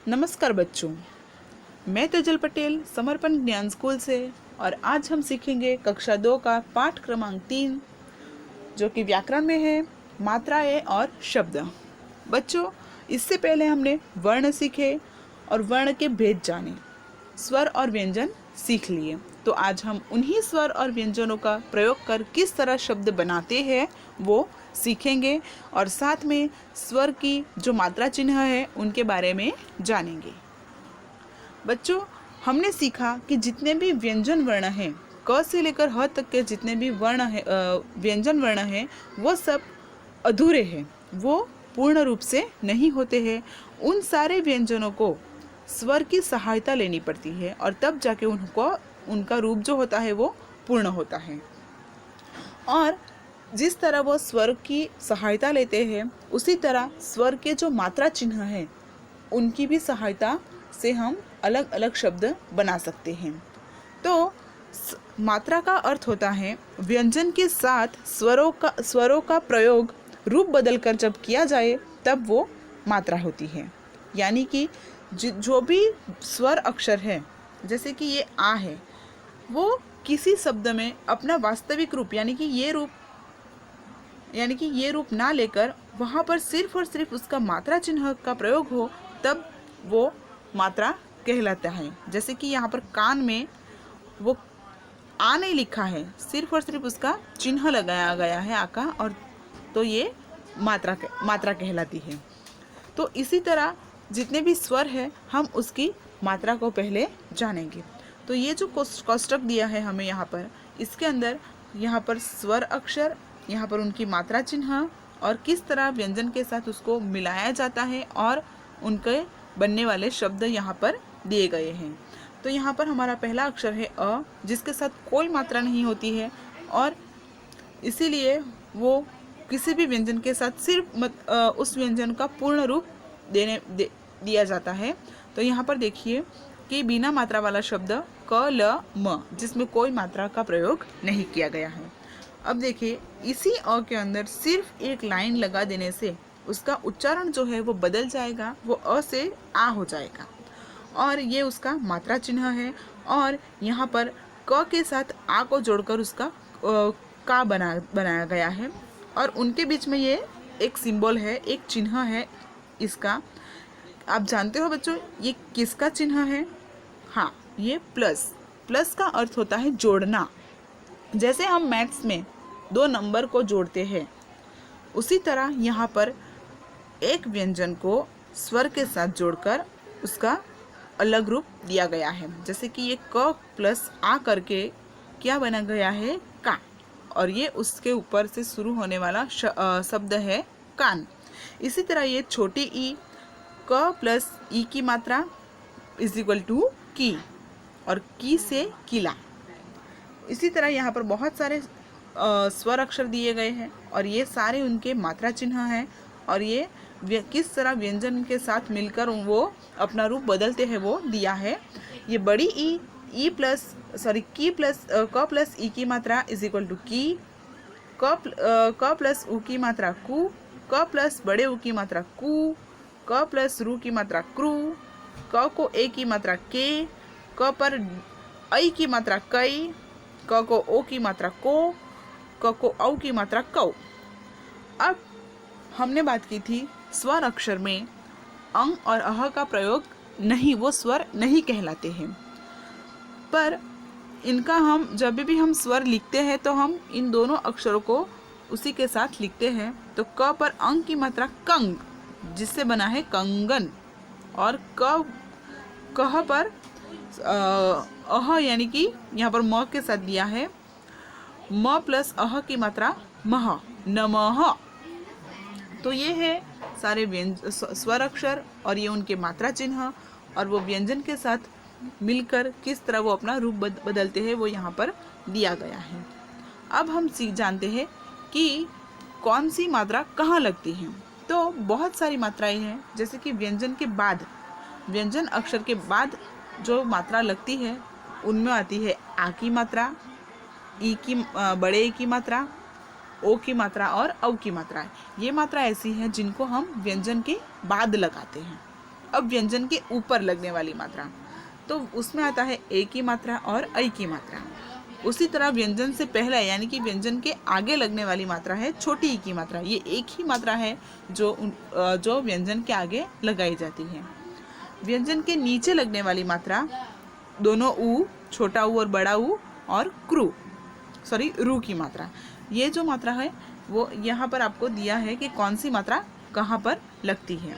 नमस्कार बच्चों, मैं तेजल पटेल समर्पण ज्ञान स्कूल से और आज हम सीखेंगे कक्षा 2 का पाठ क्रमांक 3 जो कि व्याकरण में है, मात्राएं और शब्द। बच्चों, इससे पहले हमने वर्ण सीखे और वर्ण के भेद जाने, स्वर और व्यंजन सीख लिए। तो आज हम उन्हीं स्वर और व्यंजनों का प्रयोग कर किस तरह शब्द बनाते हैं वो सीखेंगे और साथ में स्वर की जो मात्रा चिन्ह है उनके बारे में जानेंगे। बच्चों, हमने सीखा कि जितने भी व्यंजन वर्ण हैं, क से लेकर ह तक के जितने भी वर्ण है व्यंजन वर्ण हैं वो सब अधूरे हैं, वो पूर्ण रूप से नहीं होते हैं। उन सारे व्यंजनों को स्वर की सहायता लेनी पड़ती है और तब जाके उनका रूप जो होता है वो पूर्ण होता है। और जिस तरह वो स्वर की सहायता लेते हैं उसी तरह स्वर के जो मात्रा चिन्ह हैं उनकी भी सहायता से हम अलग अलग शब्द बना सकते हैं। तो मात्रा का अर्थ होता है व्यंजन के साथ स्वरों का प्रयोग रूप बदलकर जब किया जाए तब वो मात्रा होती है। यानी कि जो भी स्वर अक्षर है, जैसे कि ये आ है, वो किसी शब्द में अपना वास्तविक रूप यानी कि ये रूप ना लेकर वहाँ पर सिर्फ और सिर्फ उसका मात्रा चिन्ह का प्रयोग हो तब वो मात्रा कहलाता है। जैसे कि यहाँ पर कान में वो आ नहीं लिखा है, सिर्फ और सिर्फ उसका चिन्ह लगाया गया है आ का, और तो ये मात्रा कहलाती है। तो इसी तरह जितने भी स्वर है हम उसकी मात्रा को पहले जानेंगे। तो ये जो कोष्टक दिया है हमें यहाँ पर, इसके अंदर यहाँ पर स्वर अक्षर, यहाँ पर उनकी मात्रा चिन्ह और किस तरह व्यंजन के साथ उसको मिलाया जाता है और उनके बनने वाले शब्द यहाँ पर दिए गए हैं। तो यहाँ पर हमारा पहला अक्षर है अ, जिसके साथ कोई मात्रा नहीं होती है और इसीलिए वो किसी भी व्यंजन के साथ सिर्फ उस व्यंजन का पूर्ण रूप दिया जाता है। तो यहाँ पर देखिए कि बिना मात्रा वाला शब्द क ल म, जिसमें कोई मात्रा का प्रयोग नहीं किया गया है। अब देखिए इसी अ के अंदर सिर्फ एक लाइन लगा देने से उसका उच्चारण जो है वो बदल जाएगा, वो अ से आ हो जाएगा और ये उसका मात्रा चिन्ह है। और यहाँ पर क के साथ आ को जोड़कर उसका का बनाया गया है और उनके बीच में ये एक सिंबल है, एक चिन्ह है इसका। आप जानते हो बच्चों ये किसका चिन्ह है? हाँ, ये प्लस का अर्थ होता है जोड़ना। जैसे हम मैथ्स में 2 नंबर को जोड़ते हैं उसी तरह यहाँ पर एक व्यंजन को स्वर के साथ जोड़कर उसका अलग रूप दिया गया है। जैसे कि ये क प्लस आ करके क्या बना गया है? का, और ये उसके ऊपर से शुरू होने वाला शब्द है कान। इसी तरह ये छोटी ई, क प्लस ई की मात्रा इज इक्वल टू की और की से किला। इसी तरह यहाँ पर बहुत सारे स्वर अक्षर दिए गए हैं और ये सारे उनके मात्रा चिन्ह हैं और ये किस तरह व्यंजन के साथ मिलकर वो अपना रूप बदलते हैं वो दिया है। ये बड़ी की प्लस ई की मात्रा इज इक्वल टू की, क प्लस ऊ की मात्रा कु, क प्लस बड़े ऊ की मात्रा कु, क प्लस रू की मात्रा क्रू, क को ए की मात्रा के, क पर ऐ की मात्रा कई, क को ओ की मात्रा को, क को औ की मात्रा कौ। अब हमने बात की थी स्वर अक्षर में अंग और अह का प्रयोग नहीं, वो स्वर नहीं कहलाते हैं। पर इनका हम जब भी हम स्वर लिखते हैं तो हम इन दोनों अक्षरों को उसी के साथ लिखते हैं। तो क पर अंग की मात्रा कंग, जिससे बना है कंगन, और कह पर अह यानी कि यहाँ पर म के साथ दिया है म प्लस अह की मात्रा मह, नमः। तो ये है सारे स्वर अक्षर और ये उनके मात्रा चिन्ह और वो व्यंजन के साथ मिलकर किस तरह वो अपना रूप बदलते हैं वो यहाँ पर दिया गया है। अब हम जानते हैं कि कौन सी मात्रा कहाँ लगती है। तो बहुत सारी मात्राएं हैं, जैसे कि व्यंजन अक्षर के बाद जो मात्रा लगती है उनमें आती है आ की मात्रा, ई की बड़े ई की मात्रा, ओ की मात्रा और औ की मात्रा। ये मात्रा ऐसी है जिनको हम व्यंजन के बाद लगाते हैं। अब व्यंजन के ऊपर लगने वाली मात्रा, तो उसमें आता है ए की मात्रा और ऐ की मात्रा। उसी तरह व्यंजन से पहले यानी कि व्यंजन के आगे लगने वाली मात्रा है छोटी ई की मात्रा। ये एक ही मात्रा है जो व्यंजन के आगे लगाई जाती है। व्यंजन के नीचे लगने वाली मात्रा दोनों ऊ, छोटा ऊ और बड़ा ऊ, और रू की मात्रा। ये जो मात्रा है वो यहाँ पर आपको दिया है कि कौन सी मात्रा कहाँ पर लगती है।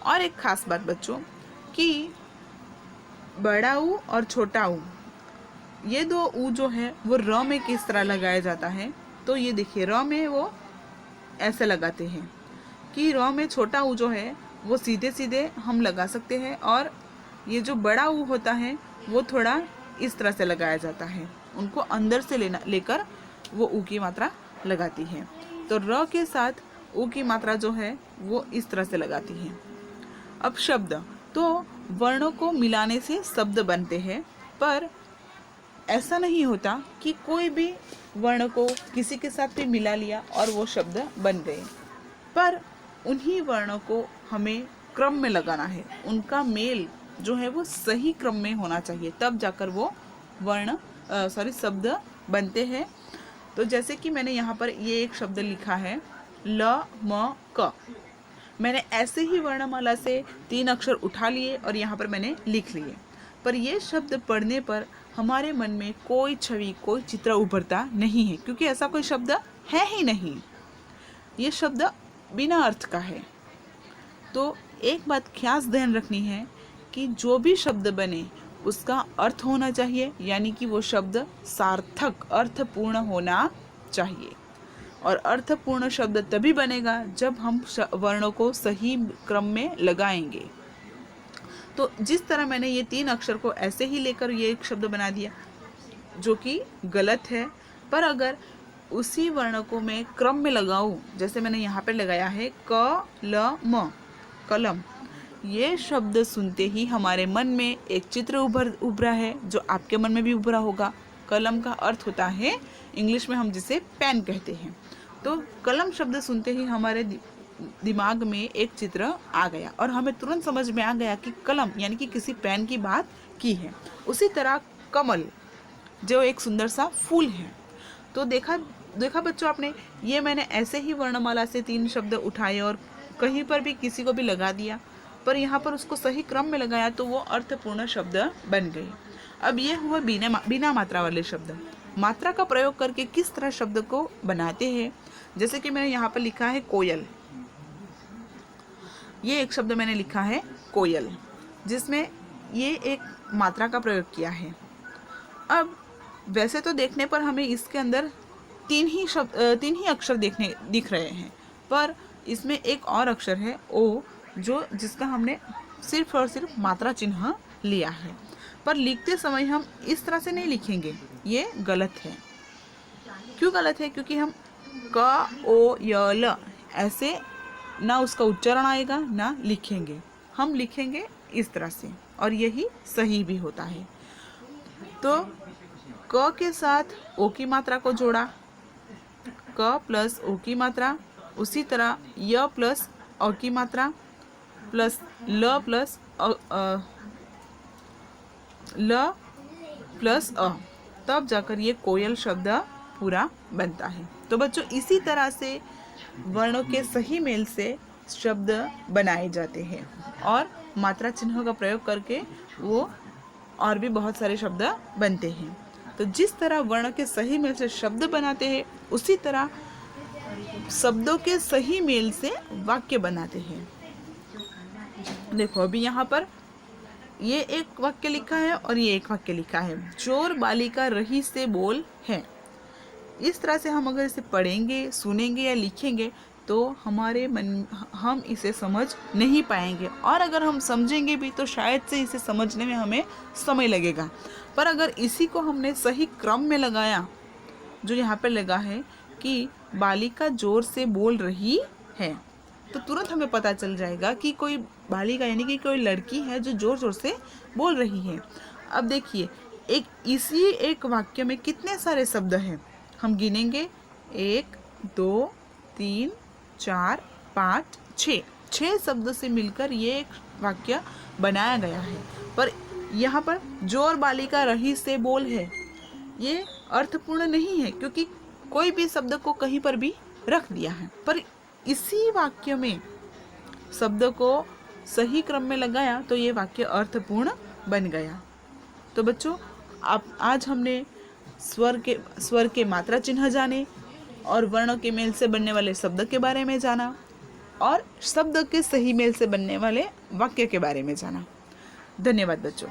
और एक खास बात बच्चों कि बड़ा ऊ और छोटा ऊ, ये दो ऊ जो है वो र में किस तरह लगाया जाता है। तो ये देखिए, र में वो ऐसे लगाते हैं कि र में छोटा ऊ जो है वो सीधे सीधे हम लगा सकते हैं, और ये जो बड़ा ऊ होता है वो थोड़ा इस तरह से लगाया जाता है। उनको अंदर से लेकर वो ऊ की मात्रा लगाती है। तो र के साथ ऊ की मात्रा जो है वो इस तरह से लगाती है। अब शब्द, तो वर्णों को मिलाने से शब्द बनते हैं, पर ऐसा नहीं होता कि कोई भी वर्ण को किसी के साथ भी मिला लिया और वो शब्द बन गए, पर उन्हीं वर्णों को हमें क्रम में लगाना है। उनका मेल जो है वो सही क्रम में होना चाहिए, तब जाकर वो शब्द बनते हैं। तो जैसे कि मैंने यहाँ पर ये एक शब्द लिखा है ल म क, मैंने ऐसे ही वर्णमाला से 3 अक्षर उठा लिए और यहाँ पर मैंने लिख लिए, पर ये शब्द पढ़ने पर हमारे मन में कोई छवि, कोई चित्र उभरता नहीं है, क्योंकि ऐसा कोई शब्द है ही नहीं। ये शब्द बिना अर्थ का है। तो एक बात खास ध्यान रखनी है कि जो भी शब्द बने उसका अर्थ होना चाहिए, यानी कि वो शब्द सार्थक, अर्थपूर्ण होना चाहिए। और अर्थपूर्ण शब्द तभी बनेगा जब हम वर्णों को सही क्रम में लगाएंगे। तो जिस तरह मैंने ये 3 अक्षर को ऐसे ही लेकर ये एक शब्द बना दिया जो कि गलत है, पर अगर उसी वर्ण को मैं क्रम में लगाऊं, जैसे मैंने यहाँ पे लगाया है क ल म, कलम, ये शब्द सुनते ही हमारे मन में एक चित्र उभरा है, जो आपके मन में भी उभरा होगा। कलम का अर्थ होता है इंग्लिश में हम जिसे पेन कहते हैं। तो कलम शब्द सुनते ही हमारे दिमाग में एक चित्र आ गया और हमें तुरंत समझ में आ गया कि कलम यानी कि किसी पेन की बात की है। उसी तरह कमल जो एक सुंदर सा फूल है। तो देखा बच्चों आपने, ये मैंने ऐसे ही वर्णमाला से 3 शब्द उठाए और कहीं पर भी किसी को भी लगा दिया, पर यहाँ पर उसको सही क्रम में लगाया तो वो अर्थपूर्ण शब्द बन गए। अब ये हुआ बिना मात्रा वाले शब्द। मात्रा का प्रयोग करके किस तरह शब्द को बनाते हैं, जैसे कि मैंने यहाँ पर लिखा है कोयल। ये एक शब्द मैंने लिखा है कोयल, जिसमें ये एक मात्रा का प्रयोग किया है। अब वैसे तो देखने पर हमें इसके अंदर 3 ही अक्षर दिख रहे हैं, पर इसमें एक और अक्षर है ओ, जिसका हमने सिर्फ और सिर्फ मात्रा चिन्ह लिया है। पर लिखते समय हम इस तरह से नहीं लिखेंगे, ये गलत है। क्यों गलत है? क्योंकि हम क ओ य ल ऐसे ना उसका उच्चारण आएगा ना लिखेंगे, हम लिखेंगे इस तरह से, और यही सही भी होता है। तो क के साथ ओ की मात्रा को जोड़ा, क प्लस ओ की मात्रा, उसी तरह य प्लस अ की मात्रा प्लस ल प्लस अ, तब जाकर ये कोयल शब्द पूरा बनता है। तो बच्चों इसी तरह से वर्णों के सही मेल से शब्द बनाए जाते हैं और मात्रा चिन्हों का प्रयोग करके वो और भी बहुत सारे शब्द बनते हैं। तो जिस तरह वर्ण के सही मेल से शब्द बनाते हैं, उसी तरह शब्दों के सही मेल से वाक्य बनाते हैं। देखो अभी यहाँ पर ये एक वाक्य लिखा है और ये एक वाक्य लिखा है, चोर बालिका रही से बोल है। इस तरह से हम अगर इसे पढ़ेंगे, सुनेंगे या लिखेंगे तो हम इसे समझ नहीं पाएंगे, और अगर हम समझेंगे भी तो शायद से इसे समझने में हमें समय लगेगा। पर अगर इसी को हमने सही क्रम में लगाया, जो यहाँ पर लगा है कि बालिका जोर से बोल रही है, तो तुरंत हमें पता चल जाएगा कि कोई बालिका यानी कि कोई लड़की है जो जोर जोर से बोल रही है। अब देखिए इसी एक वाक्य में कितने सारे शब्द हैं, हम गिनेंगे 1 2 3 4 5 6। 6 शब्दों से मिलकर ये एक वाक्य बनाया गया है। पर यहाँ पर जो और बालिका रही से बोल है, ये अर्थपूर्ण नहीं है, क्योंकि कोई भी शब्द को कहीं पर भी रख दिया है। पर इसी वाक्य में शब्द को सही क्रम में लगाया तो ये वाक्य अर्थपूर्ण बन गया। तो बच्चों, आज हमने स्वर के मात्रा चिन्ह जाने और वर्णों के मेल से बनने वाले शब्द के बारे में जाना और शब्द के सही मेल से बनने वाले वाक्य के बारे में जाना। धन्यवाद बच्चों।